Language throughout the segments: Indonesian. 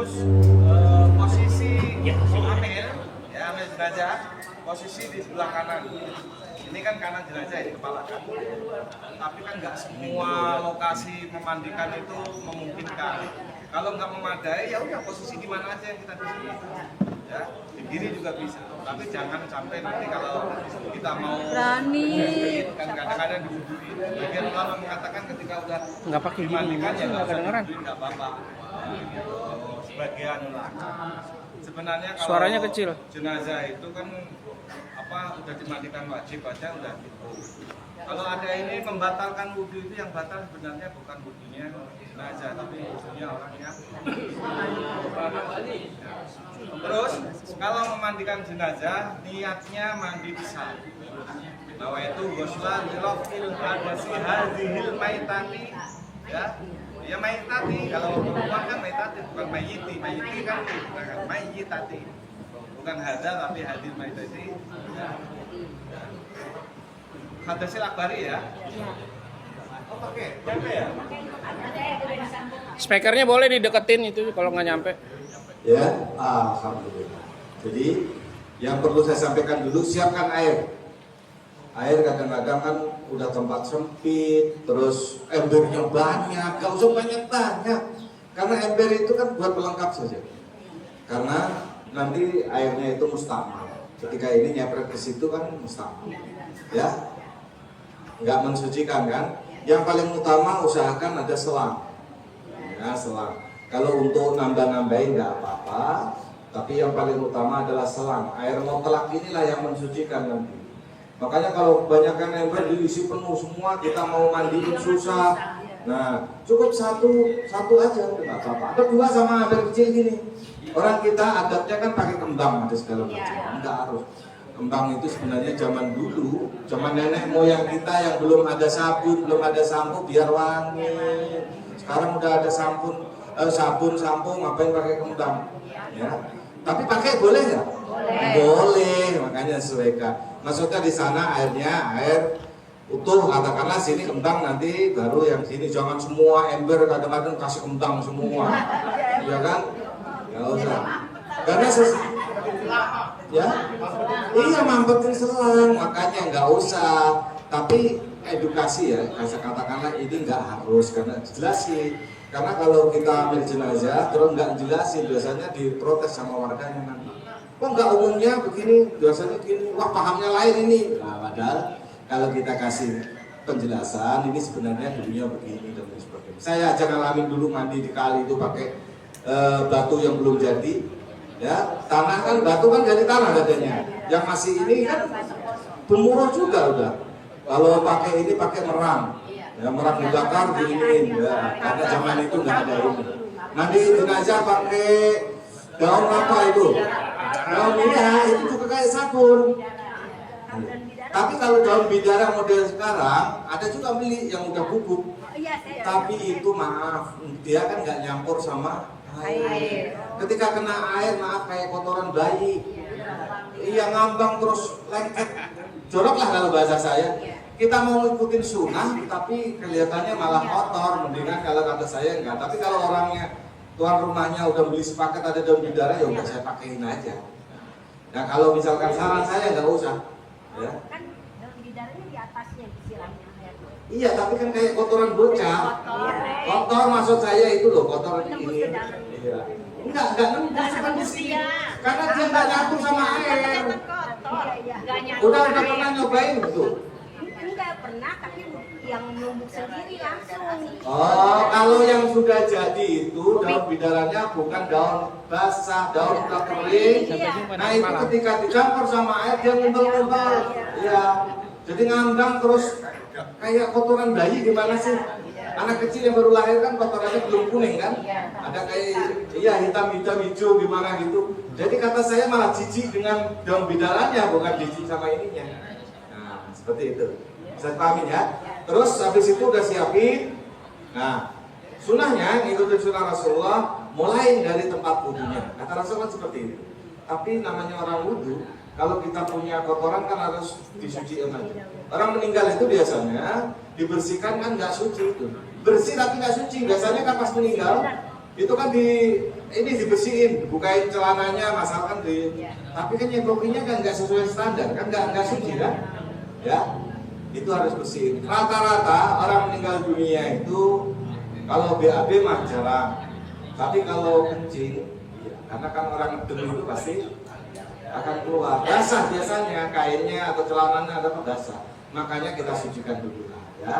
Terus posisi amil, ya amil jenazah, posisi di sebelah kanan. Ini kan kanan jenazah, ini kepala kan. Tapi kan nggak semua lokasi memandikan itu memungkinkan. Kalau nggak memadai, ya udah posisi di mana aja yang kita di sini. Ya, di kiri juga bisa. Tapi jangan sampai nanti kalau kita mau berani kan kadang-kadang dibubuhin. Bagian ulama mengatakan ketika udah nggak pakai gini, dimandikan ya nggak kedengeran. nggak apa-apa. Gitu. Sebagian ulama. Sebenarnya kalau Suaranya kecil. jenazah itu kan udah dimandikan wajib aja udah gitu. Kalau ada ini membatalkan wudhu itu yang batal sebenarnya bukan wudhunya jenazah tapi wudhunya orang yang terus kalau memandikan jenazah niatnya mandi bisa. Bahwa itu ghuslan lilafil hadasi hadhil maitati ya. Ya maitati kalau perempuan kan maitati bukan mayiti. Mayiti kan bukan mayitati. Bukan hada tapi hadir maitati. Ya. Hadasil akbari ya. Oh pakai, nyampe ya? Speakernya boleh dideketin itu kalau nggak nyampe. Ya, alhamdulillah. Jadi yang perlu saya sampaikan dulu, siapkan air. Air kadang-kadang kan udah tempat sempit, terus embernya banyak, gak usah banyak-banyak. Karena ember itu kan buat pelengkap saja. Karena nanti airnya itu mustamal. Ketika ini nyepret ke situ kan mustamal. Ya, nggak mensucikan kan? Yang paling utama usahakan ada selang. Ya, selang. Kalau untuk nambah-nambahin nggak apa-apa, tapi yang paling utama adalah selang. Air mutlak inilah yang mensucikan nanti. Makanya kalau kebanyakan ember diisi penuh semua, kita mau mandiin susah. Nah, cukup satu aja, nggak apa-apa. Atau dua sama ember kecil gini. Orang kita adatnya kan pakai kembang ada segala macam, nggak harus. Kembang itu sebenarnya zaman dulu, zaman nenek moyang kita yang belum ada sabun, belum ada sampo biar wangi. Sekarang udah ada sabun, sampo, ngapain pakai kembang? Ya. Tapi pakai boleh nggak? Boleh, makanya sesuaikan. Maksudnya di sana air utuh, katakanlah sini kembang, nanti baru yang sini. Jangan semua ember kadang-kadang kasih kembang semua, ya kan? Nggak usah. Karena ya, iya mampetin selang, makanya nggak usah. Tapi edukasi ya, katakanlah ini nggak harus karena jelasin. Karena kalau kita ambil jenazah terus nggak jelasin, biasanya diprotes sama warganya nanti. Kok nggak umumnya begini, biasanya gini, wah pahamnya lain ini. Nah, padahal kalau kita kasih penjelasan, ini sebenarnya dulunya begini dan sebagainya. Saya aja ngalamin dulu mandi di kali itu pakai batu yang belum jadi. Ya, tanah kan batu kan dari tanah katanya. Yang masih ini kan gemuruh juga udah. Kalau pakai ini pakai merang. Ya, merang dibakar diinin ya. Karena zaman itu nggak ada ini. Nanti jenazah pakai daun apa itu? Daun ya, itu juga kayak sabun. Tapi kalau daun bidara model sekarang ada juga beli yang udah bubuk. Tapi itu maaf, dia kan nggak nyampur sama air. Ketika kena air, maaf kayak kotoran bayi. Iya ngambang terus lengket. Jorok lah kalau bahasa saya. Kita mau ngikutin sunnah, tapi kelihatannya malah kotor. Mendingan kalau kata saya enggak. Tapi kalau orangnya tuan rumahnya udah beli sepaket ada daun bidara, ya udah saya pakein aja. Nah kalau misalkan saran saya nggak usah. Ya. kan daun bidaranya di atasnya disiramnya air. Iya, tapi kan kayak kotoran bocah. Kotor maksud saya itu loh, kotor ini. Iya. Enggak nembus kan di sini. Karena dia enggak nyatu sama air. Udah pernah nyobain gitu. Enggak pernah, tapi yang numbuk sendiri langsung. Oh, kalau yang sudah jadi itu daun bidaranya bukan daun basah, daun udah kering. Nah itu ketika dicampur sama air dia ngumpul-ngumpul. Iya. Jadi ngambang terus kayak kotoran bayi gimana sih? Anak kecil yang baru lahir kan kotorannya belum kuning kan? Ada kayak hitam hijau gimana gitu. Jadi kata saya malah jijik dengan daun bidaranya bukan jijik sama ininya. Nah seperti itu. Bisa pahamin ya. Terus habis itu udah siapin. Nah sunahnya ngikutin sunah Rasulullah mulai dari tempat wudhunya. Kata Rasulullah seperti itu. Tapi namanya orang wudhu, kalau kita punya kotoran kan harus disucikan aja. Orang meninggal itu biasanya dibersihkan kan nggak suci itu. Bersih tapi nggak suci. Biasanya kan pas meninggal itu kan ini dibersihin, bukain celananya, masalkan tapi kan yang kopinya kan nggak sesuai standar, kan nggak suci kan, ya, itu harus bersihin. Rata-rata orang meninggal dunia itu kalau BAB mah jarang, tapi kalau kencing, ya, karena kan orang ngedem itu pasti akan keluar, basah biasanya kainnya atau celananya atau basah, makanya kita sucikan dulu lah, ya.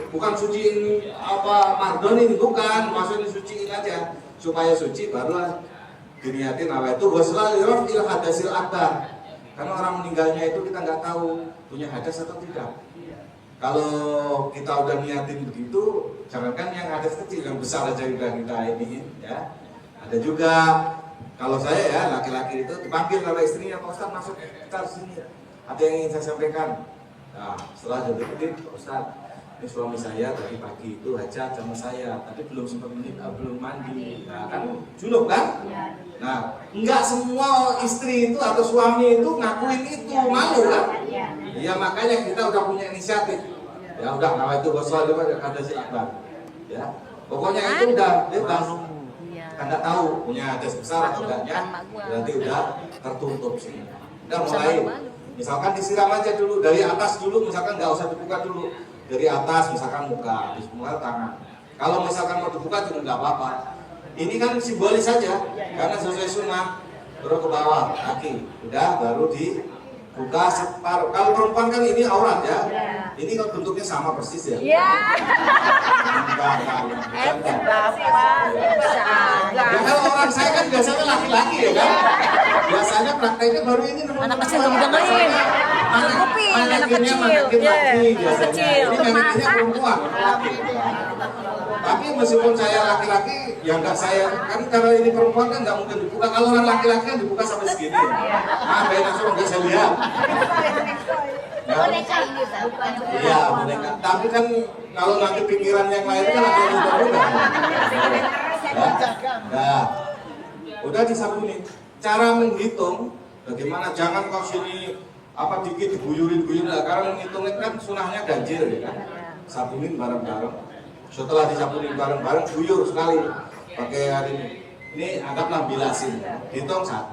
Bukan suciin apa mardon ini, bukan, maksudnya suciin aja supaya suci, barulah diniatin apa itu ghusl il hadasil akbar, karena orang meninggalnya itu kita nggak tahu punya hadas atau tidak. Kalau kita udah niatin begitu, jangankan yang hadas kecil, yang besar aja udah kita ini, ya. Ada juga kalau saya ya laki-laki itu dipanggil kalau istrinya, Pak Ustadz masuk kita sini, ada yang ingin saya sampaikan. Nah, setelah jadi Pak Ustadz, ini suami saya tadi pagi itu hajat sama saya, tapi belum sempat belum mandi, nah, kan junub kan? Nah, enggak semua istri itu atau suami itu ngakuin itu, malu kan? Iya, makanya kita udah punya inisiatif. Ya udah, nama itu ghusl ada si akbar. Ya, pokoknya itu udah bebas. Kan nggak tahu punya hadas besar atau enggaknya, berarti udah tertutup sih. Udah mulai, misalkan disiram aja dulu dari atas dulu, misalkan nggak usah dibuka dulu. Dari atas misalkan muka, habis muka tangan. Kalau misalkan mau dibuka juga nggak apa-apa. Ini kan simbolis saja, karena sesuai sunnah. Terus ke bawah kaki, udah baru dibuka separuh. Kalau perempuan kan ini aurat ya. Ini kan bentuknya sama persis ya. Iya. Ya kalau orang saya kan biasanya laki-laki ya kan. Biasanya prakteknya baru ini Anak kecil kamu dengerin. anak kecil, kecil. Ini memangnya perempuan. Tapi meskipun saya laki-laki, ya enggak saya kan kalau ini perempuan kan nggak mungkin dibuka. Kalau orang laki-laki kan dibuka sampai segini. Nah, benar suruh nggak saya lihat. Boneka ini bukan. Iya, boneka. Tapi kan kalau nanti pikiran yang lain kan ada yang berubah. Nah, udah disabunin. Cara menghitung, bagaimana? Jangan kau sini apa dikit diguyurin, karena menghitungin kan sunahnya ganjil ya kan. Sabunin bareng-bareng. Setelah disabunin bareng-bareng, guyur sekali. Pakai hari ini anggaplah bilasin. Hitung 1.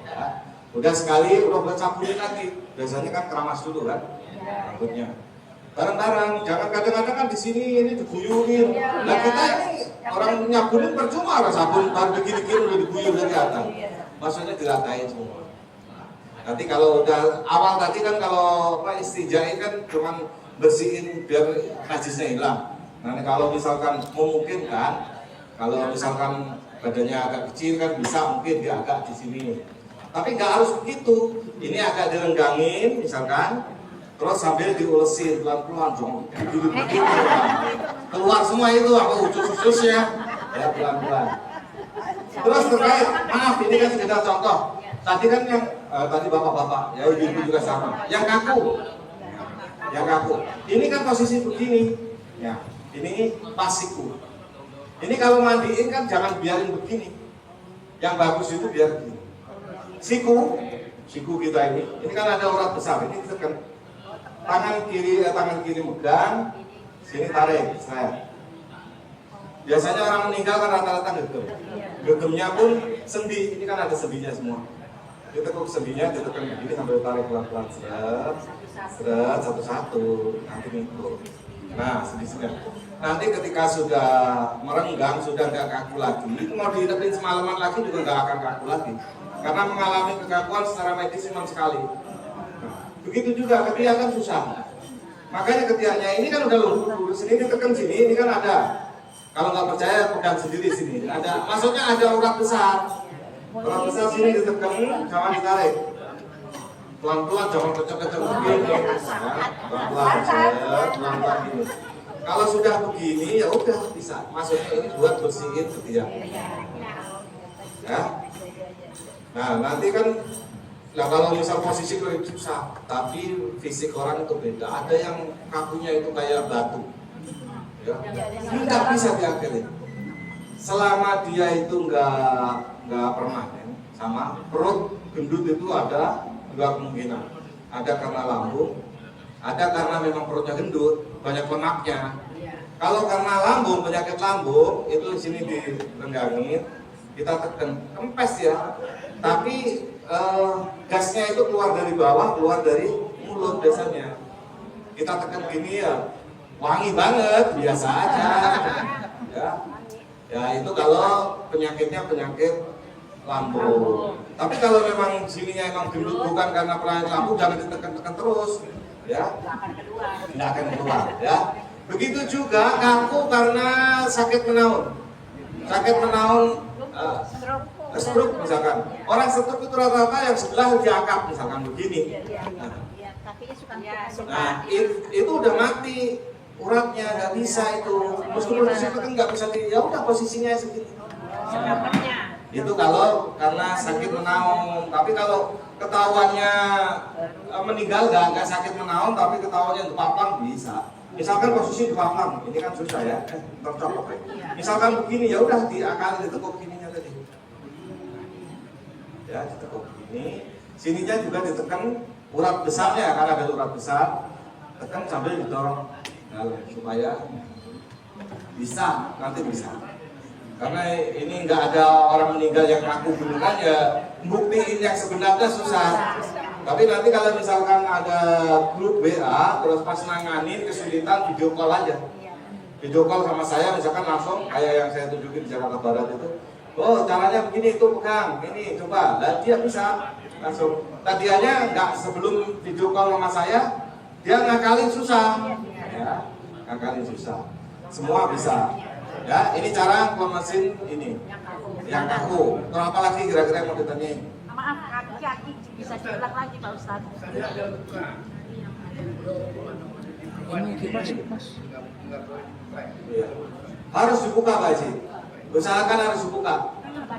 Ya. Udah sekali, udah buat sabunin lagi. Biasanya kan keramas dulu kan, rambutnya. Bareng-bareng, jangan kadang-kadang kan di sini ini diguyurin. Nah kita ini orang nyabunin percuma, orang sabun baru begini-gini udah diguyur dari atas. Maksudnya diratain semua. Nanti kalau udah awal tadi kan kalau apa istinjai kan cuma bersihin biar najisnya hilang. Nanti kalau misalkan memungkinkan, kalau misalkan badannya agak kecil kan bisa mungkin dia agak di sini. Tapi nggak harus begitu. Ini agak direnggangin misalkan, terus sambil diulesin pelan-pelan dong. Keluar semua itu apa usus-ususnya, ya pelan-pelan. Terus terkait, maaf ini kan sekedar contoh. Tadi kan yang tadi bapak-bapak, ya ibu juga sama. Yang kaku. Ini kan posisi begini, ya. Ini pasiku. Ini kalau mandiin kan jangan biarin begini. Yang bagus itu biar begini. Siku kita ini kan ada urat besar. Ini tekan tangan kiri megang, sini tarik, saya. Biasanya orang meninggal kan rata-rata gegem. Gegemnya pun sendi, ini kan ada sendinya semua. Ditekuk sendinya, ditekan begini sambil tarik pelan-pelan, seret, satu-satu, nanti mikro. Nah, sendi-sendi. Nanti ketika sudah merenggang, sudah nggak kaku lagi, itu mau dihidupin semalaman lagi juga nggak akan kaku lagi. Karena mengalami kekakuan secara medis cuma sekali. Nah, begitu juga ketiak kan susah. Makanya ketiaknya ini kan udah lurus, ini ditekan sini, ini kan ada. Kalau nggak percaya pegang sendiri sini. Ada, maksudnya ada urat besar. Urat besar sini ditekan, jangan ditarik. Pelan-pelan, jangan kecek-kecek begini. Pelan-pelan gini. Kalau sudah begini ya udah bisa. Maksudnya ini buat bersihin ketiak. Ya. Nah nanti kan, nah kalau misal posisi itu susah, tapi fisik orang itu beda. Ada yang kakunya itu kayak batu. Ya, nggak bisa diakhiri. Selama dia itu nggak permanen, sama perut gendut itu ada dua kemungkinan. Ada karena lambung, ada karena memang perutnya gendut, banyak lemaknya. Kalau karena lambung, penyakit lambung itu di sini direnggangin, kita tekan, kempes ya. Tapi gasnya itu keluar dari bawah, keluar dari mulut biasanya. Kita tekan gini ya, wangi banget, biasa aja. Ya itu kalau penyakitnya penyakit lambung. Tapi kalau memang sininya emang gendut bukan karena penyakit lambung, jangan ditekan-tekan terus, ya. Nggak akan keluar, ya. Begitu juga kaku karena sakit menaun. Sakit menaun, stroke misalkan. Orang stroke itu rata-rata yang sebelah diangkat misalkan begini. Nah, itu udah mati uratnya, nggak bisa itu. Meskipun disitu kan nggak bisa ya udah posisinya segini. Itu kalau karena sakit menaun. Tapi kalau ketahuannya meninggal nggak sakit menaun, tapi ketahuannya depaplang bisa. Misalkan posisi depaplang, ini kan susah ya, tercopot ya. Misalkan begini ya udah diakali ditekuk gininya tadi. Ya ditekuk begini, sininya juga ditekan urat besarnya karena ada urat besar, tekan sambil didorong supaya bisa, nanti bisa. Karena ini nggak ada orang meninggal yang ngaku beneran ya, buktiin yang sebenarnya susah. Tapi nanti kalau misalkan ada grup WA, terus pas nanganin kesulitan, video call aja. Video call sama saya, misalkan langsung kayak yang saya tunjukin di Jakarta Barat itu. Oh caranya begini, itu pegang, ini coba, dan dia bisa langsung. Tadinya nggak sebelum video call sama saya, dia ngakalin susah. Ya, ngakalin susah. Semua bisa. Ya, ini cara mesin ini yang kaku. Terus apa lagi kira-kira yang mau ditanyain? Maaf, kaki bisa diulang lagi Pak Ustadz. Ya. Harus dibuka Pak Haji. Usahakan harus dibuka.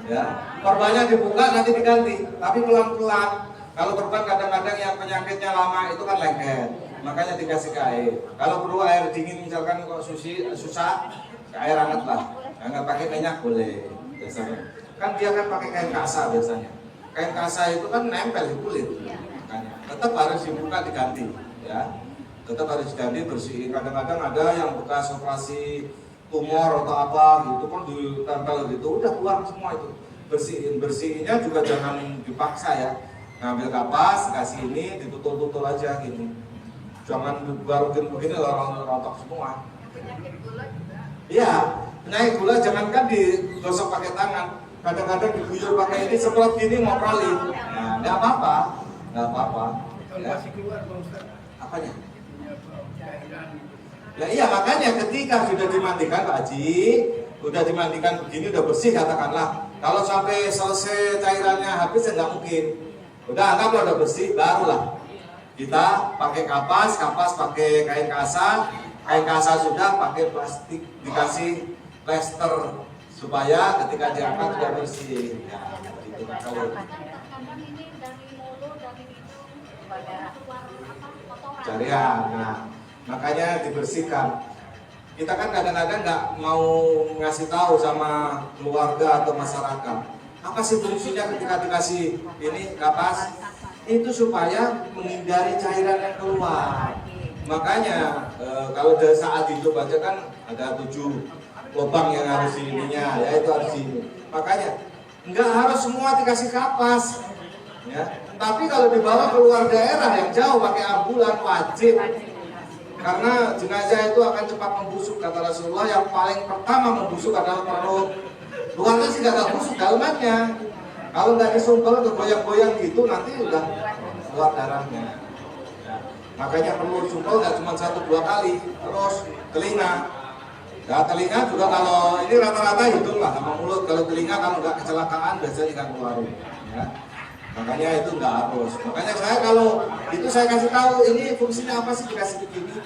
Ya, perbanyak dibuka nanti diganti, tapi pelan-pelan. Kalau korban kadang-kadang yang penyakitnya lama itu kan lengket, makanya dikasih ke air. Kalau perlu air dingin misalkan kok susah, air hangat lah. Nggak pakai minyak boleh biasanya. Kan dia kan pakai kain kasa biasanya. Kain kasa itu kan nempel di kulit, makanya tetap harus dibuka diganti, ya. Tetap harus diganti bersihin. Kadang-kadang ada yang bekas operasi tumor atau apa gitu pun ditempel gitu, udah buang semua itu. Bersihinnya juga jangan dipaksa ya. Ngambil kapas, kasih ini, ditutul-tutul aja gini. Jangan baru begini rontok semua. Penyakit gula juga. Iya, penyakit gula jangankan digosok pakai tangan. Kadang-kadang diguyur pakai ini semprot gini mau kali. Nah, nggak apa-apa, nggak apa-apa. Ya. Apanya? Ya iya makanya ketika sudah dimandikan Pak Haji, sudah dimandikan begini udah bersih katakanlah. Kalau sampai selesai cairannya habis ya nggak mungkin. Udah anggap udah bersih, barulah kita pakai kapas pakai kain kasa sudah pakai plastik dikasih plester supaya ketika diangkat sudah bersih. Ya, gitu. Kalau carian, nah makanya dibersihkan. Kita kan kadang-kadang nggak mau ngasih tahu sama keluarga atau masyarakat apa sih fungsinya ketika dikasih ini kapas itu supaya menghindari cairan yang keluar. Makanya kalau dari saat hidup aja kan ada 7 lubang yang harus ininya, ya itu harus ini. Makanya nggak harus semua dikasih kapas, ya. Tapi kalau dibawa keluar daerah yang jauh pakai ambulan wajib, karena jenazah itu akan cepat membusuk kata Rasulullah. Yang paling pertama membusuk adalah perut. Luarnya sih nggak busuk, dalamannya. Kalau nggak disumpel kegoyang-goyang gitu nanti udah keluar darahnya. Ya. Makanya perlu disumpel nggak cuma 1-2 kali, terus telinga. Ya telinga juga kalau ini rata-rata hidung lah sama mulut. Kalau telinga kalau nggak kecelakaan biasanya nggak keluarin. Ya. Makanya itu nggak harus. Makanya saya kalau itu saya kasih tahu ini fungsinya apa sih dikasih begini.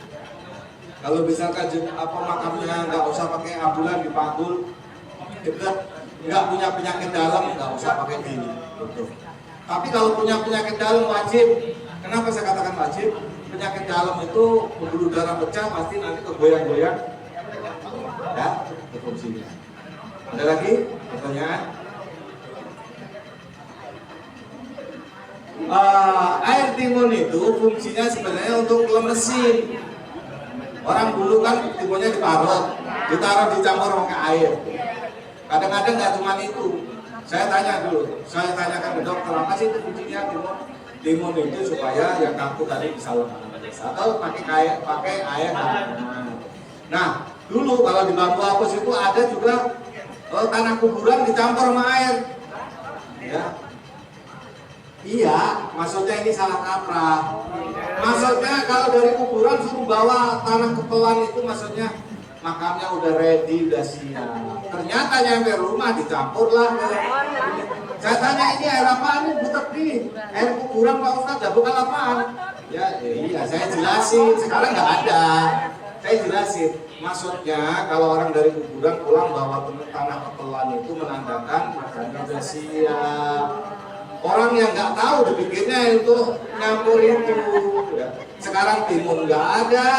Kalau misalkan makamnya nggak usah pakai ambulan dipanggul, dekat, nggak punya penyakit dalam nggak usah pakai gini. Gitu. Tapi kalau punya penyakit dalam wajib. Kenapa saya katakan wajib? Penyakit dalam itu pembuluh darah pecah pasti nanti kegoyang-goyang. Ya, itu fungsinya. Ada lagi pertanyaan? Air timun itu fungsinya sebenarnya untuk lemesin. Orang dulu kan timunnya diparut, ditaruh dicampur pakai air. Kadang-kadang nggak cuma itu, Saya tanyakan ke dokter, apa sih itu kuncinya timun itu supaya yang kaku tadi bisa lemas atau pakai air hangat. Nah, dulu kalau di bambu apus itu ada juga tanah kuburan dicampur sama air. Ya. Iya, maksudnya ini salah kaprah. Maksudnya kalau dari kuburan suruh bawa tanah kepelan itu maksudnya makamnya udah ready, udah siap. Ternyata nyampe rumah dicampur lah. Saya tanya ini air apaan nih, butek nih? Air kuburan Pak Ustadz, bukan apaan? Ya iya, saya jelasin. Sekarang nggak ada. Saya jelasin. Maksudnya kalau orang dari kuburan pulang bawa tanah kepelan itu menandakan makamnya udah siap. Orang yang nggak tahu dipikirnya itu nyampur itu. Ya. Sekarang timun nggak ada,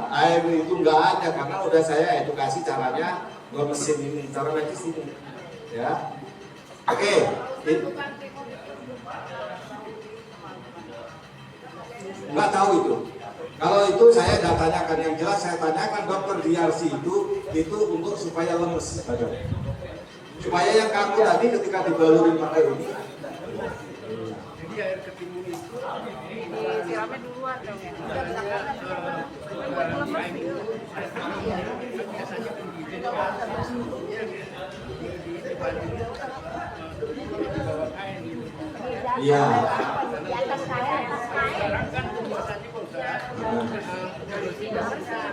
air itu nggak ada karena udah saya edukasi caranya mesin ini, cara medis ini. Ya, oke. Nggak tahu itu. Kalau itu saya nggak tanyakan, yang jelas saya tanyakan dokter DRC itu untuk supaya lemes badan. Supaya yang kaku tadi ketika dibalurin pakai ini. Jadi air ketimun itu Siramnya duluan dong ya. Iya. Di atas air.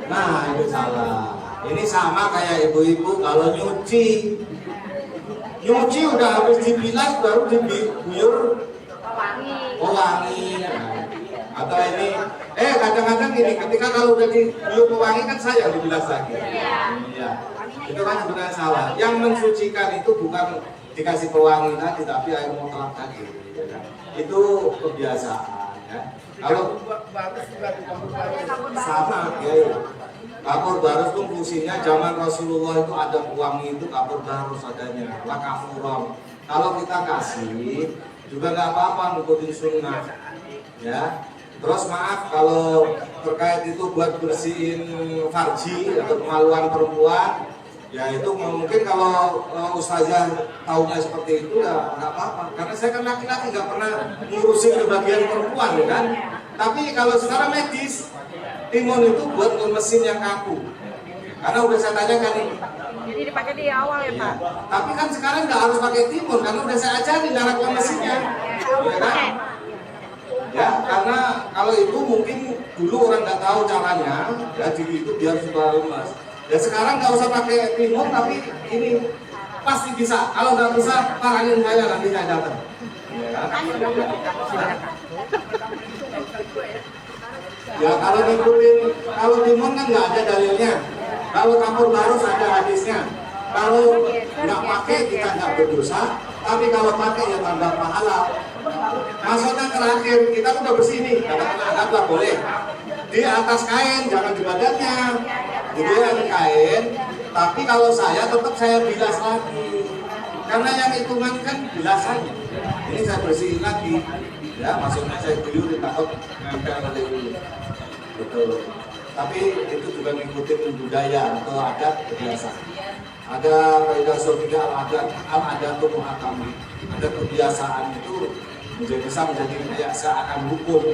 Nah itu salah. Ini sama kayak ibu-ibu kalau nyuci udah habis dibilas baru diguyur pewangi. Atau ini kadang-kadang gini, ketika kalau udah diguyur pewangi kan saya dibilas lagi. Iya. Itu kan sebenarnya salah. Yang mensucikan itu bukan dikasih pewangi tadi, tapi air mutlak tadi. Itu kebiasaan. Ya. Kalau sama, ya. Kapur barus itu fungsinya zaman Rasulullah itu ada pewangi itu kapur barus adanya, lakafurom. Kalau kita kasih juga nggak apa-apa ngikutin sunnah, ya. Terus maaf kalau terkait itu buat bersihin farji atau kemaluan perempuan, ya itu mungkin kalau ustazah tahunya seperti itu ya nggak apa-apa. Karena saya kan laki-laki nggak pernah ngurusin ke bagian perempuan, ya kan. Tapi kalau secara medis timun itu buat mesin yang kaku. Karena udah saya tanyakan ini. Jadi dipakai di awal ya Pak? Tapi kan sekarang nggak harus pakai timun karena udah saya ajarin cara mesinnya. Ya kan? Ya, karena kalau itu mungkin dulu orang nggak tahu caranya, ya itu biar supaya lemas. Ya sekarang nggak usah pakai timun tapi ini pasti bisa. Kalau nggak bisa, parahin saya nanti saya datang. Ya, ya kalau ngikutin, kalau timun kan nggak ada dalilnya. Kalau kapur barus ada hadisnya. Kalau nggak pakai kita nggak berdosa, tapi kalau pakai ya tambah pahala. Maksudnya terakhir kita udah bersih nih, katakanlah anggaplah boleh di atas kain, jangan di badannya. Jadi yang kain, tapi kalau saya tetap saya bilas lagi, karena yang hitungan kan bilasannya. Ini saya bersihin lagi, ya maksudnya saya guyur takut nempel lagi. Betul. Tapi itu juga ngikutin budaya atau adat kebiasaan. Ada kaidah sofia al-adat muhakam. Ada kebiasaan itu menjadi kayak seakan hukum.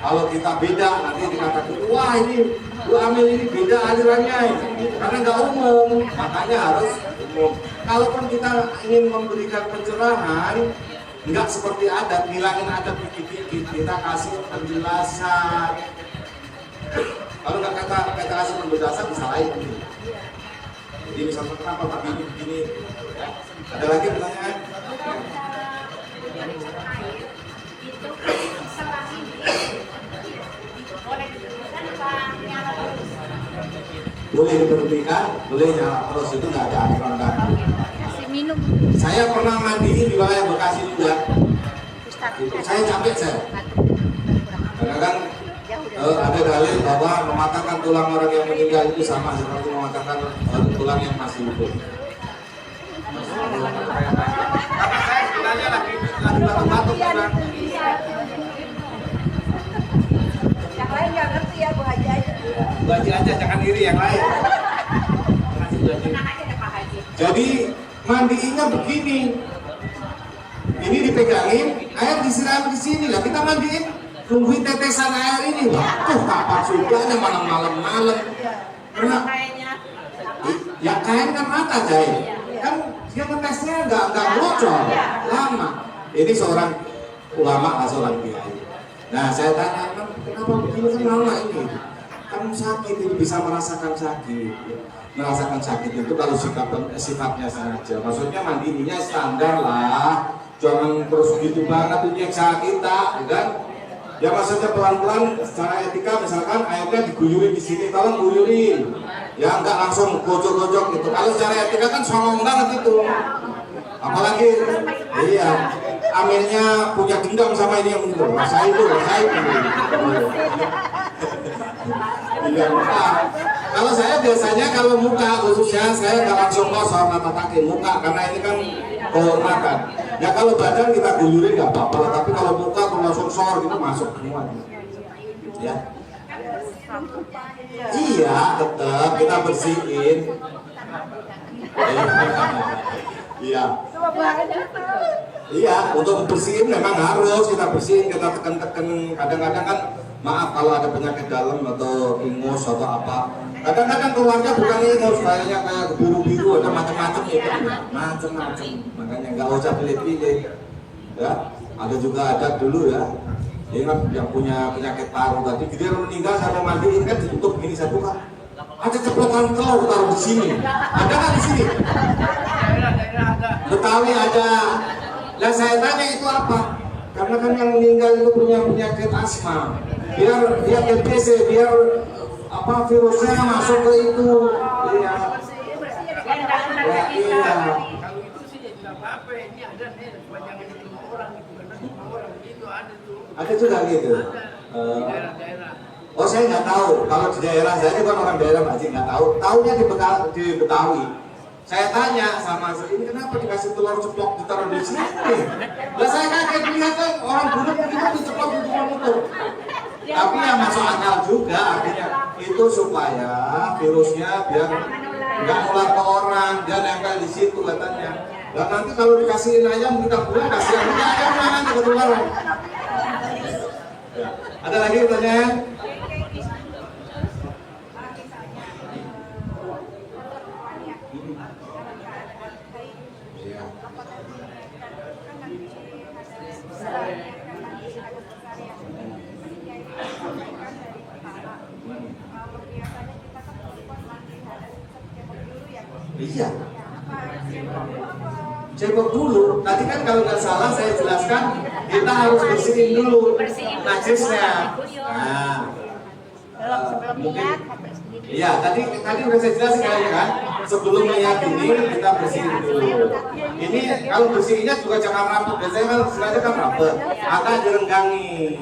Kalau kita beda nanti dikatakan wah ini Bu Amil ini beda alirannya karena nggak umum, makanya harus umum. Kalaupun kita ingin memberikan pencerahan, nggak seperti adat, ngilangin adat dikit-dikit, kita kasih penjelasan. Kalau nggak kita kasih penjelasan bisa lain. Jadi misalnya kenapa begini. Ada lagi pertanyaan? Boleh diberhentikan, boleh nyala terus, itu nggak ada aturan kan. Kasih minum. Saya pernah mandi di wilayah Bekasi juga. Saya capek saya. Karena kan ada dalil bahwa mematahkan tulang orang yang meninggal itu sama seperti mematahkan tulang yang masih hidup. karena saya sebenarnya lagi batuk-batuk karena Yang lain nggak ngerti ya Bu Haji aja. Bu Haji aja, jangan iri yang lain. Makasih Bu Haji. Tenang aja deh Pak Haji. Jadi mandiinnya begini, ini dipegangin, air disiram di sini lah, kita mandiin, tungguin tetesan air ini. Waduh, kapan sudahnya malam-malam. Karena ya kain kan rata jahit, kan dia ngetesnya nggak bocor, lama. Ini seorang ulama lah, seorang kiai. Nah saya tanya, kenapa begini kan lama ini? Kan sakit, ini bisa merasakan sakit. Merasakan sakit itu kalau sifatnya sengaja. Maksudnya mandinya standar lah, jangan terus gitu banget nyeksa kita, kan? Ya maksudnya pelan-pelan secara etika, misalkan airnya diguyurin di sini, tolong guyurin. Ya nggak langsung gojok-gojok gitu. Kalau secara etika kan songong banget itu. Apalagi iya, Amirnya punya dendam sama ini yang menurut saya itu. Iya, kalau saya biasanya kalau muka khususnya saya nggak langsung kosor mata kaki muka karena ini kan kehormatan. Ya kalau badan kita guyurin nggak apa-apa, tapi kalau muka tuh langsung sor gitu masuk semua. Ya. Iya, tetap kita bersihin. Iya. Iya, untuk bersihin memang harus kita bersihin, kita tekan-tekan. Kadang-kadang kan maaf kalau ada penyakit dalam atau ingus atau apa. Kadang-kadang keluarnya bukan ingus, kayaknya kayak biru-biru, ada macam-macam gitu. Macam-macam. Makanya nggak usah pilih-pilih. Ya, ada juga ada dulu ya. Ingat yang punya penyakit paru tadi, dia meninggal saya mau mandiin kan ditutup begini saya buka. Ada ceplokan telur taruh di sini. Ada nggak di sini? Betawi ada. Lah saya tanya itu apa? Karena kan yang meninggal itu punya penyakit asma. Biar dia TBC, biar apa virusnya masuk ke itu. Iya. Ya, iya. Ada juga gitu. Oh saya nggak tahu. Kalau di daerah saya kan orang daerah masih nggak tahu. Taunya di Betawi. Saya tanya sama ini kenapa dikasih telur ceplok ditaruh di sini? Lah saya kaget lihat kan orang bunuh begitu diceplok di telur itu. Tapi yang masuk akal juga artinya itu supaya virusnya biar nggak nular ke orang, dia nempel di situ katanya. Dan nanti kalau dikasihin ayam kita pulang kasih ayam nanti ketularan. Ya. Ada lagi pertanyaan? Iya. Cebok dulu. Tadi kan kalau nggak salah saya jelaskan kita harus bersihin dulu najisnya. Nah, mungkin. Iya, tadi udah saya jelasin kayaknya kan. Sebelum melihat ini kita bersihin dulu. Ini kalau bersihinnya juga jangan rapuh. Biasanya kan sengaja kan rapuh. Agak direnggangi.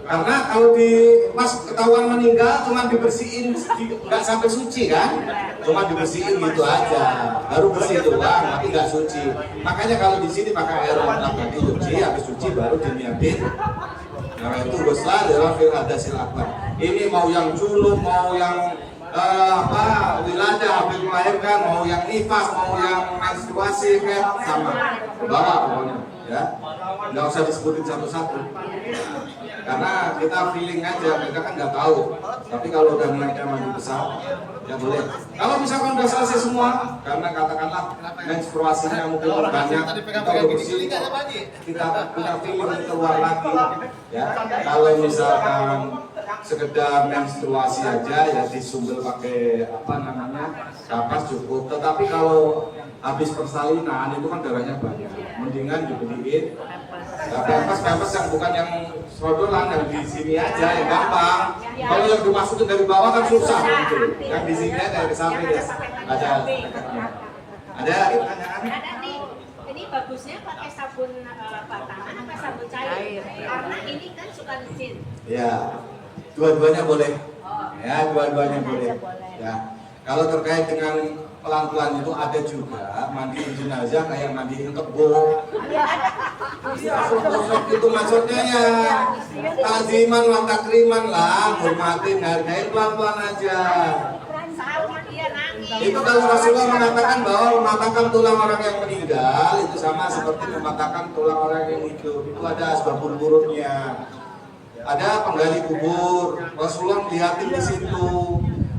Karena kalau di pas ketahuan meninggal cuma dibersihin nggak sampai suci kan, cuma dibersihin gitu aja, baru bersih doang tapi nggak suci. Makanya kalau di sini pakai air rendam dicuci, habis suci baru diniatin. Nah itu besar dalam filadasil akbar. Ini mau yang julub, mau yang wiladah habis melahirkan, mau yang nifas, mau yang menstruasi kan sama, bawa pokoknya ya, nggak usah disebutin satu-satu. Karena kita feeling aja, mereka kan nggak tahu. Tapi kalau udah naiknya mandi besar, ya boleh. Kalau misalkan udah selesai semua, karena katakanlah menstruasinya mungkin banyak, kita udah bersih, kita punya feeling keluar lagi. Ya, kalau misalkan sekedar menstruasi aja, ya disumbel pakai kapas cukup. Tetapi kalau habis persalinan itu kan darahnya banyak, mendingan dibeliin. Pempes yang bukan yang serodolan, yang di sini aja yang gampang. Kalau yang dimasukin dari bawah kan susah gitu. Yang di sini aja dari samping ya. Ada lagi pertanyaan? Ada nih. Ini bagusnya pakai sabun batangan apa sabun cair? Karena ini kan suka licin. Ya, dua-duanya boleh. Ya, dua-duanya boleh. Ya, kalau terkait dengan pelan-pelan itu ada juga mandiin jenazah kayak mandiin kebo. Itu maksudnya ya takziman wa takriman lah, hormatin, hargain pelan-pelan aja. Sama dia nangis. Itu kalau Rasulullah mengatakan bahwa mematahkan tulang orang yang meninggal itu sama seperti mematahkan tulang orang yang hidup. Itu ada sebab buruk-buruknya. Ada penggali kubur, Rasulullah melihatin di situ.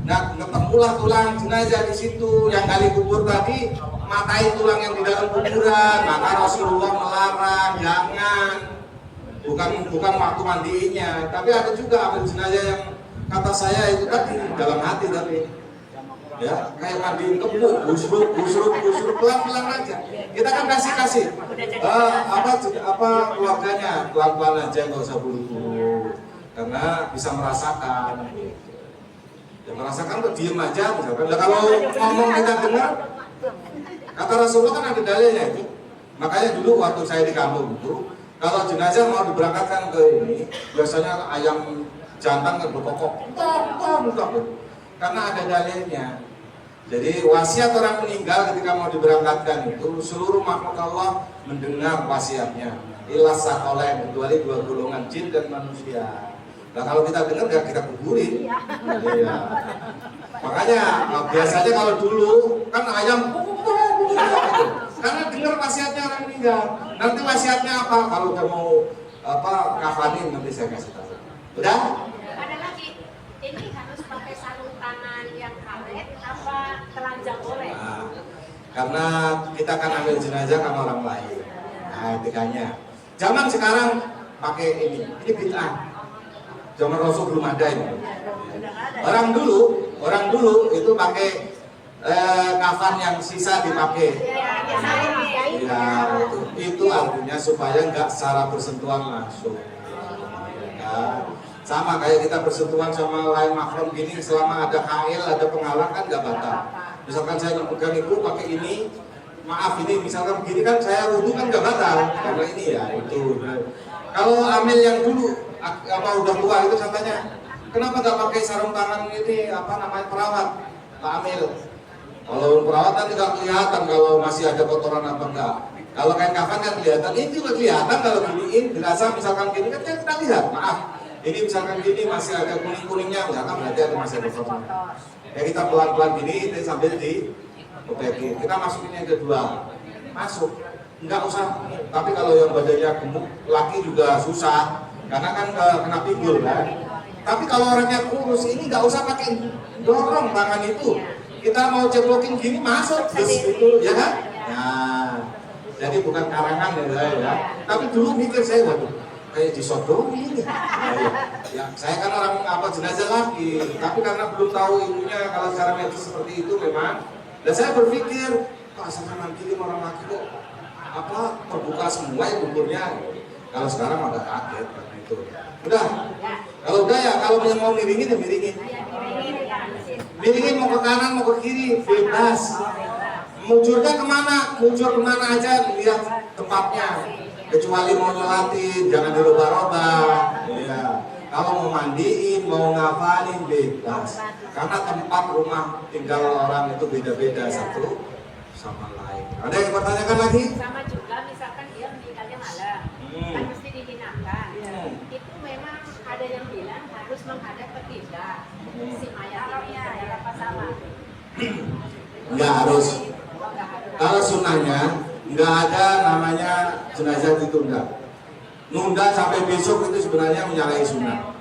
Nah, ketemulah tulang jenazah di situ. Yang gali kubur tadi matai tulang yang di dalam kuburan. Maka Rasulullah melarang, jangan. Bukan waktu mandiinnya, tapi ada juga ambil jenazah yang kata saya itu tadi dalam hati tapi ya kayak mandiin kebo, busruk, pelan-pelan aja. Kita kan kasih apa keluarganya pelan-pelan aja, nggak usah buru-buru, karena bisa merasakan. Ya merasakan tuh diem aja misalkan. Nah, kalau ngomong kita dengar, kata Rasulullah kan ada dalilnya itu. Makanya dulu waktu saya di kampung itu, kalau jenazah mau diberangkatkan ke ini, biasanya ayam jantan kan berkokok, karena ada dalilnya. Jadi wasiat orang meninggal ketika mau diberangkatkan itu seluruh makhluk Allah mendengar wasiatnya. Ilas sakolen, kecuali dua golongan jin dan manusia. Nah kalau kita dengar ya kita kuburin. Iya. Makanya biasanya kalau dulu kan ayam karena dengar wasiatnya orang meninggal. Nanti wasiatnya apa? Kalau udah mau kafanin nanti saya kasih tahu. Udah? Ada lagi, ini harus pakai sarung tangan yang karet apa telanjang boleh? Nah, karena kita akan ambil jenazah sama orang lain. Nah, etikanya. Zaman sekarang pakai ini bid'ah. Zaman Rasul belum ada ini. Orang dulu itu pakai kafan yang sisa dipakai. Ya, itu artinya supaya nggak secara bersentuhan langsung. Ya, sama kayak kita bersentuhan sama lain makhluk gini, selama ada hail, ada penghalang kan nggak batal. Misalkan saya pegang itu pakai ini, maaf ini misalkan begini kan saya wudhu kan nggak batal karena ini ya itu. Kalau amil yang dulu udah tua itu saya tanya, kenapa nggak pakai sarung tangan ini perawat Pak Amil? Kalau perawat kan tidak kelihatan kalau masih ada kotoran apa enggak. Kalau kain kafan kan kelihatan, ini juga kelihatan kalau giniin, dirasa misalkan gini kan kita lihat, maaf. Ini misalkan gini masih ada kuning-kuningnya, misalkan berarti ada masih ada kotoran. Ya kita pelan-pelan gini, itu sambil diobeki. Kita masukin yang kedua, masuk. Enggak usah, tapi kalau yang badannya gemuk, laki juga susah, karena kan kena pinggul kan. Tapi kalau orangnya kurus, ini nggak usah pakai dorong tangan itu. Kita mau ceplokin gini masuk, terus itu, ya kan? Nah, jadi bukan karangan ya saya ya. Tapi dulu mikir saya, waduh, kayak disodong ini. Ya, saya kan orang jenazah lagi, tapi karena belum tahu ilmunya kalau secara medis seperti itu memang. Dan saya berpikir, Pak sekarang nanti orang laki kok terbuka semua ya kuburnya. Kalau sekarang ada kaget karena itu. Udah, kalau udah ya kalau mau miringin ya miringin. Miringin mau ke kanan mau ke kiri bebas. Mujurnya kemana? Mujur kemana aja lihat tempatnya. Kecuali mau nyolatin jangan dirubah-rubah. Ya. Kalau mau mandiin, mau ngafalin bebas. Karena tempat rumah tinggal orang itu beda-beda satu sama lain. Ada yang bertanyakan lagi? Sama juga misalkan dia meninggalnya malam, kan mesti dihinakan. Itu memang ada yang bilang harus menghadap ke kiblat. Si mayat ini ada apa sama? Nggak harus. Kalau sunnahnya nggak ada namanya jenazah ditunda. Nunda sampai besok itu sebenarnya menyalahi sunnah.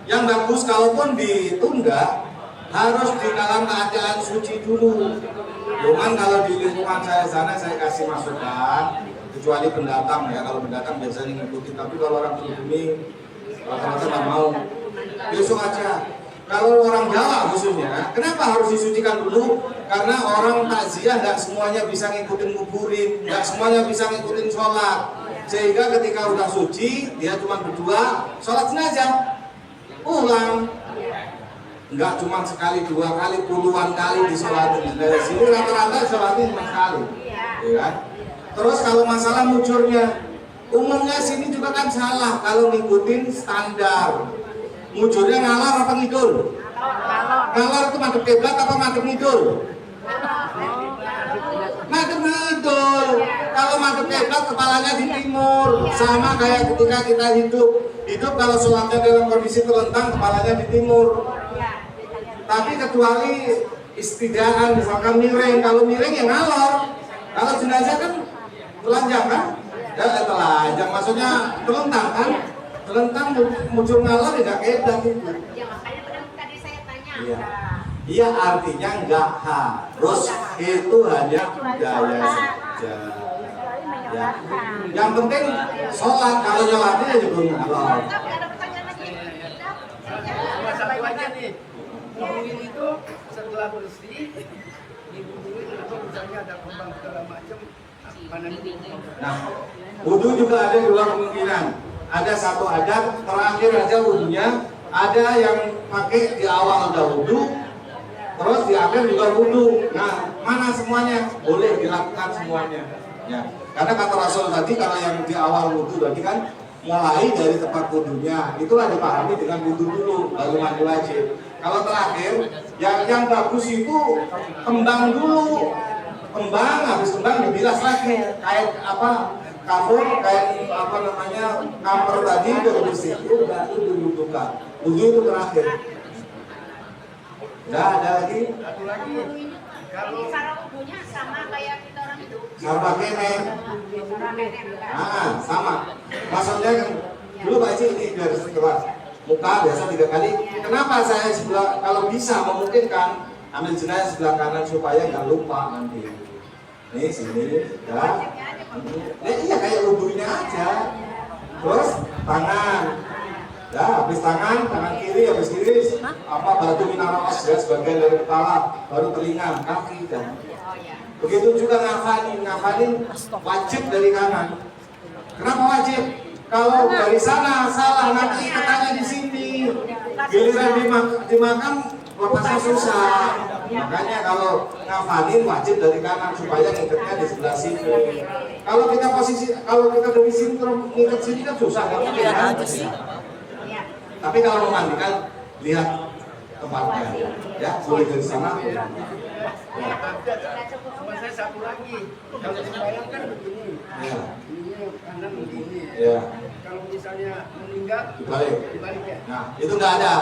Yang bagus kalaupun ditunda harus di dalam keadaan suci dulu. Cuman kalau di lingkungan saya sana saya kasih masukan, kecuali pendatang ya. Kalau pendatang biasanya ngikutin, tapi kalau orang pribumi rata-rata nggak mau. Besok aja. Kalau orang Jawa khususnya, kenapa harus disucikan dulu? Karena orang takziah nggak semuanya bisa ngikutin nguburin, nggak semuanya bisa ngikutin sholat. Sehingga ketika udah suci, dia cuma berdua sholat jenazah, pulang. Nggak cuma sekali, dua kali, puluhan kali disolatin. Dari sini rata-rata sholatin cuma sekali, ya kan? Terus kalau masalah mujurnya, umumnya sini juga kan salah kalau ngikutin standar. Mujurnya ngalar apa ngidul? Ngalar itu madep kiblat apa madep ngidul? Madep ngidul. Kalau madep kiblat kepalanya di timur. Sama kayak ketika kita hidup kalau sholatnya dalam kondisi terlentang kepalanya di timur. Tapi kecuali istidaan, misalkan miring. Kalau miring ya ngalor. Kalau jenazah kan telanjang kan? Ya telanjang, maksudnya telentang kan? Telentang muncul ngalor tidak kedat itu. Ya makanya tadi saya tanya. Iya. Iya, artinya nggak harus, itu hanya gaya saja. Ya. Yang penting sholat, kalau nyolatnya juga ngalor. Tapi ada pertanyaan lagi. Masalah aja nih, ngomongin itu setelah bersih, dibubuhin atau misalnya ada kembang segala macam, mana dulu? Nah, wudhu juga ada dua kemungkinan. Ada satu adat, terakhir aja wudhunya. Ada yang pakai di awal udah wudhu, terus di akhir juga wudhu. Nah, mana semuanya? Boleh dilakukan semuanya. Ya. Karena kata Rasul tadi, kalau yang di awal wudhu tadi kan mulai dari tempat wudhunya, itulah dipahami dengan wudhu dulu, baru mandi wajib. Kalau terakhir, yang bagus itu kembang dulu. Kembang, habis kembang dibilas lagi. Kayak apa? Kafur, kayak apa namanya? Kamper tadi baru bersih. Itu baru diwudhukan. Wudhu itu terakhir. Udah ada lagi? Satu lagi, Kalau cara wudhunya sama kayak kita orang itu. Sama kenek. Nah, sama. Maksudnya kan dulu Pak Haji ini biar keluar muka biasa 3 kali. Kenapa saya sebelah, kalau bisa memungkinkan ambil jenazah sebelah kanan supaya nggak lupa nanti. Nih sini, ya. Iya kayak wudhunya aja. Terus tangan. Ya, habis tangan kiri, habis kiri apa batu minaros ya sebagian dari kepala, baru telinga, kaki dan. Begitu juga ngafalin wajib dari kanan. Kenapa wajib? Kalau dari sana salah nanti katanya di sini. Giliran di makam lepasnya susah. Makanya kalau ngafalin wajib dari kanan supaya ngikatnya di sebelah sini. Kalau kita dari sini terus ngikat sini kan susah kan? Tapi kalau memandikan lihat tempatnya, ya boleh dari sana. cuma saya satu lagi, kalau dibayangkan begini, Ya, ini kanan begini. ya. Kalau misalnya meninggal, Dibalik. dibalik ya. Nah, itu nggak ada.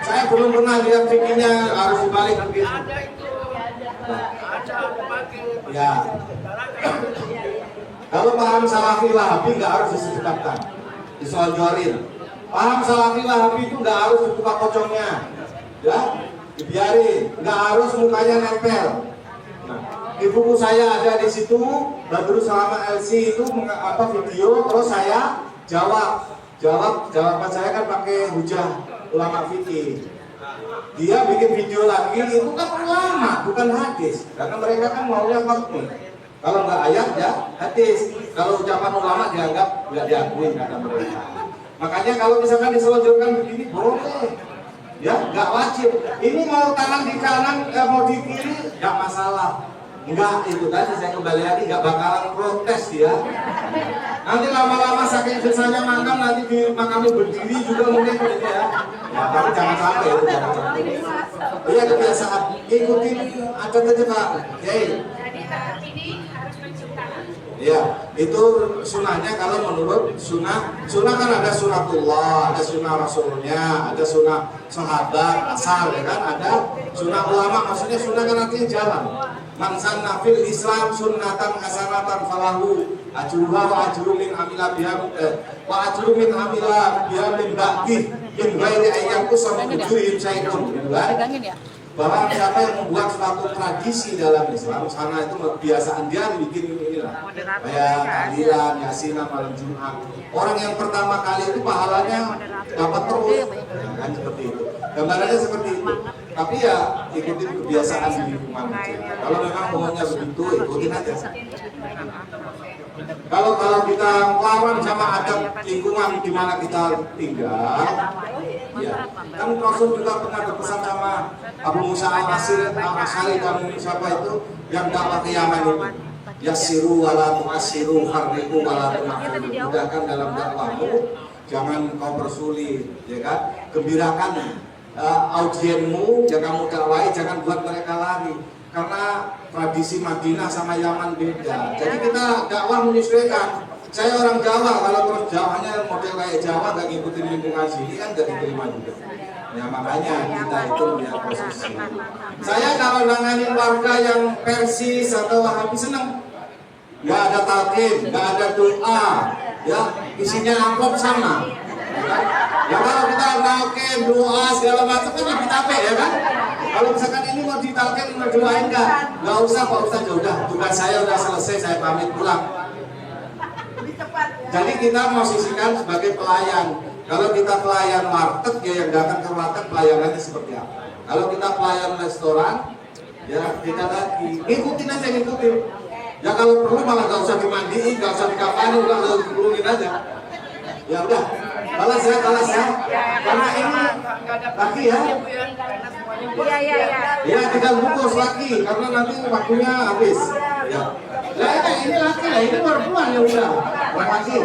Saya belum pernah lihat fikirnya harus dibalik begitu. Ada itu, ada pakai. Ya. Kalau paham salafi wahabi nggak harus disedekapkan, disojorin. Paham salafi wahabi itu nggak harus dibuka pocongnya, ya, dibiarin. Nggak harus mukanya nempel. Nah, di buku saya ada di situ, Badrus Salama LC itu video, terus saya jawaban saya kan pakai hujah ulama fikih. Dia bikin video lagi, itu kan ulama, bukan hadis. Karena mereka kan maunya fakih. Kalau nggak ayat ya hadis. Kalau ucapan ulama dianggap nggak diakui kata mereka. Makanya kalau misalkan diselonjorkan begini boleh, ya nggak wajib. Ini mau tangan di kanan, mau di kiri, nggak masalah. Enggak, itu tadi saya kembali lagi nggak bakalan protes ya. Nanti lama-lama saking susahnya makam, nanti di makamnya berdiri juga mungkin gitu ya. Ya tapi jangan sampai itu, jangan sampai. Iya kebiasaan, ikutin adat aja Pak. Yai. Jadi tahap ini harus mencium tangan. Ya, itu sunahnya kalau menurut sunnah kan ada sunatullah, ada sunnah rasulnya, ada sunnah sahabat asal ya kan, ada sunnah ulama, maksudnya sunnah kan artinya jalan. Man sanna fil Islam sunnatan hasanatan falahu ajruha wa ajru min amila biha wa ajru min amila biha min ba'di min ghairi ayyaku sama ujurihim syai'un gitu kan. Bahwa siapa yang membuat suatu tradisi dalam Islam, karena itu kebiasaan dia bikin inilah kayak tahlilan, yasinan, malam Jumat. Orang yang pertama kali itu pahalanya dapat terus, ya kan seperti itu. Gambarannya seperti itu. Tapi ya ikutin kebiasaan di lingkungan aja. Kalau memang maunya begitu, ikutin aja. Kalau kita melawan sama adat lingkungan di mana kita tinggal, ya kan Rasul juga pernah berpesan sama Abu Musa al-Asy'ari dan siapa itu yang dakwah ke Yaman itu. Yassiru wala tu'assiru, harriku wala tunafiru. Mudahkan dalam dakwahmu, jangan kau persulit, ya kan? Gembirakan audienmu, jangan kamu dakwai, jangan buat mereka lari. Karena tradisi Madinah sama Yaman beda. Jadi kita dakwah menyesuaikan. Saya orang Jawa, kalau terus Jawanya model kayak Jawa gak ngikutin lingkungan sini kan gak diterima juga. Ya makanya kita itu punya posisi. Saya kalau nanganin warga yang Persis atau Wahabi seneng. Gak ada talqin, gak ada doa, ya isinya amplop sama. Ya kalau kita talqin, doa segala macam kan lebih capek ya kan? Kalau misalkan ini mau ditalqin, mau doain nggak usah Pak Ustadz, ya udah tugas saya udah selesai, saya pamit pulang. Jadi kita posisikan sebagai pelayan. Kalau kita pelayan warteg, ya yang datang ke warteg pelayanannya seperti apa? Kalau kita pelayan restoran, ya kita lagi ikutin aja, ngikutin. Ya kalau perlu malah nggak usah dimandiin, nggak usah dikafani, nggak usah dikurungin aja. Ya udah, balas ya. Karena ini lagi ya. Iya. Ya tinggal bungkus lagi, karena nanti waktunya habis. Ya. Nah ini laki lah, ini baru pulang ya udah. Terima kasih.